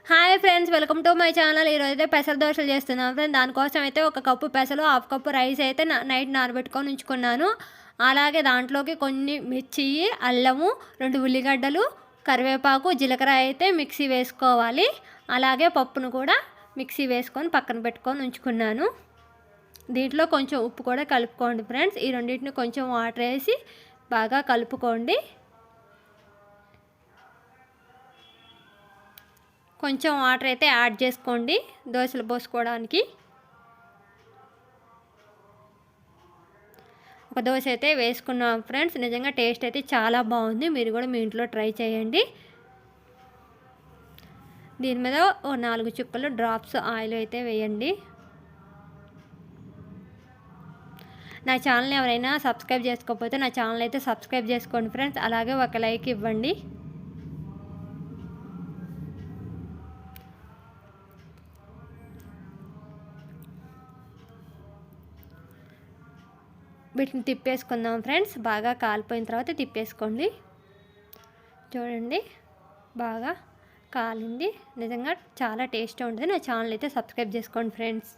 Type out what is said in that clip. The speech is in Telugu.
Hi friends, welcome to my channel. ఈరోజు అయితే పెసర దోశలు చేస్తున్నాను ఫ్రెండ్స్. దానికోసం అయితే 1 కప్పు పెసలు, 1/2 కప్పు రైస్ అయితే నైట్ నానబెట్టుకొని ఉంచుకున్నాను. అలాగే దాంట్లోకి కొన్ని మిర్చి, అల్లము, 2 ఉల్లిగడ్డలు, కరివేపాకు, జీలకర్ర అయితే మిక్సీ వేసుకోవాలి. అలాగే పప్పును కూడా మిక్సీ వేసుకొని పక్కన పెట్టుకొని ఉంచుకున్నాను. దీంట్లో కొంచెం ఉప్పు కూడా కలుపుకోండి ఫ్రెండ్స్. ఈ రెండింటిని కొంచెం వాటర్ వేసి బాగా కలుపుకోండి. కొంచెం వాటర్ అయితే యాడ్ చేసుకోండి దోశలు పోసుకోవడానికి. ఒక దోశ అయితే వేసుకున్నాం ఫ్రెండ్స్. నిజంగా టేస్ట్ అయితే చాలా బాగుంది. మీరు కూడా మీ ఇంట్లో ట్రై చేయండి. దీని మీద ఓ 4 చుక్కలు డ్రాప్స్ ఆయిల్ అయితే వేయండి. నా ఛానల్ ఎవరైనా సబ్స్క్రైబ్ చేసుకోకపోతే నా ఛానల్ అయితే సబ్స్క్రైబ్ చేసుకోండి ఫ్రెండ్స్. అలాగే ఒక లైక్ ఇవ్వండి. వీటిని తిప్పేసుకుందాం ఫ్రెండ్స్. బాగా కాలిపోయిన తర్వాత తిప్పేసుకోండి. చూడండి, బాగా కాలింది. నిజంగా చాలా టేస్టీ ఉంటుంది. నా ఛానల్ అయితే సబ్స్క్రైబ్ చేసుకోండి ఫ్రెండ్స్.